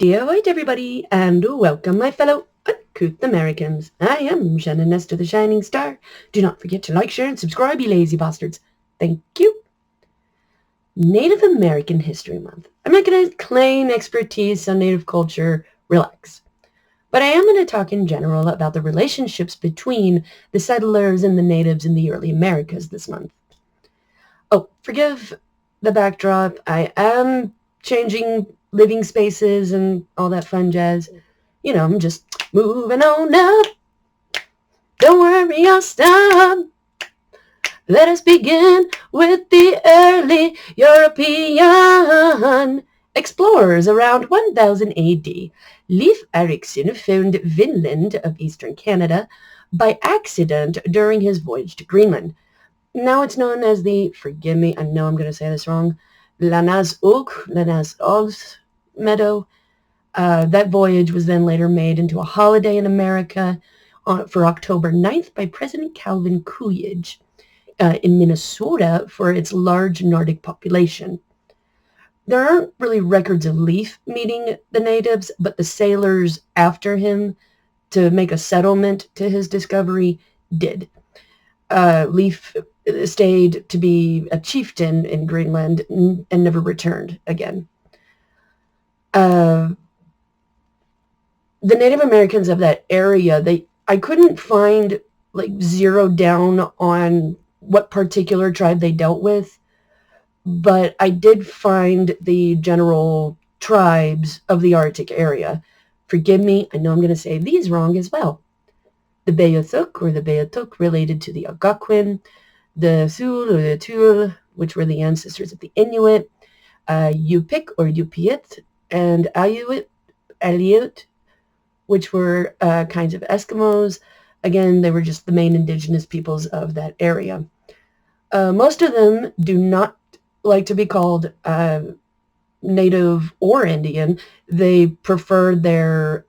Dear white everybody, and welcome my fellow uncouth Americans. I am Shannon Nestor the Shining Star. Do not forget to like, share, and subscribe, you lazy bastards. Thank you. Native American History Month. I'm not going to claim expertise on Native culture. Relax. But I am going to talk in general about the relationships between the settlers and the natives in the early Americas this month. Oh, forgive the backdrop. I am changing living spaces and all that fun jazz. You know, I'm just moving on up. Don't worry, I'll stop. Let us begin with the early European explorers around 1000 AD. Leif Erikson found Vinland of eastern Canada by accident during his voyage to Greenland. Now it's known as the, forgive me, I know I'm going to say this wrong, Lanaz Meadow. That voyage was then later made into a holiday in America for October 9th by President Calvin Coolidge in Minnesota for its large Nordic population. There aren't really records of Leif meeting the natives, but the sailors after him to make a settlement to his discovery did. Leif stayed to be a chieftain in Greenland and never returned again. The Native Americans of that area, I couldn't find zeroed down on what particular tribe they dealt with, but I did find the general tribes of the Arctic area. Forgive me, I know I'm going to say these wrong as well. The Beothuk or the Beothuk related to the Algonquin, the Thule or the Thule, which were the ancestors of the Inuit, Yupik or Yupiat, and Aleut, which were kinds of Eskimos. Again, they were just the main indigenous peoples of that area. Most of them do not like to be called Native or Indian. They prefer their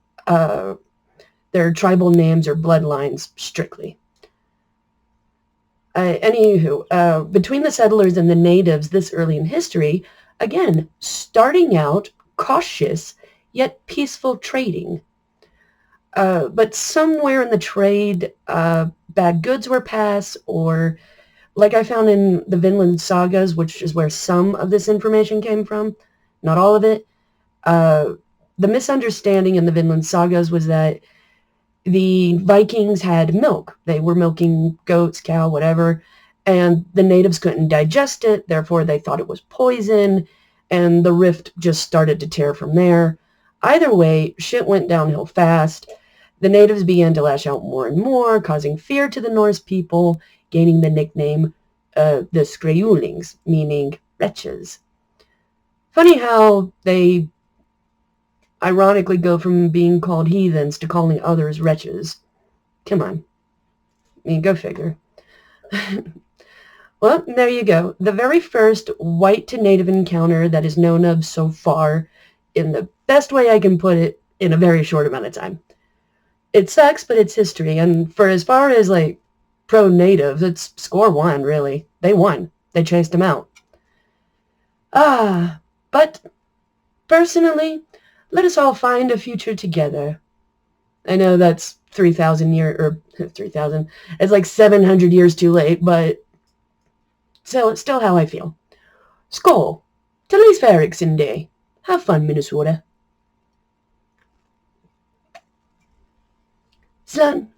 tribal names or bloodlines strictly. Anywho, between the settlers and the natives this early in history, again, starting out cautious yet peaceful trading. But somewhere in the trade, bad goods were passed, or like I found in the Vinland sagas, which is where some of this information came from, not all of it, the misunderstanding in the Vinland sagas was that the Vikings had milk. They were milking goats, cow, whatever, and the natives couldn't digest it. Therefore, they thought it was poison, and the rift just started to tear from there. Either way, shit went downhill fast. The natives began to lash out more and more, causing fear to the Norse people, gaining the nickname the Skrejulings, meaning wretches. Funny how they ironically go from being called heathens to calling others wretches. Come on. I mean, go figure. Well, there you go. The very first white to native encounter that is known of so far, in the best way I can put it, in a very short amount of time. It sucks, but it's history. And for as far as pro-native, it's score one, really. They won. They chased them out. But personally, let us all find a future together. I know that's 3,000 years, or 3,000. It's 700 years too late, but it's still how I feel. Skål! Till Leif Erikson Day. Have fun, Minnesota. Son,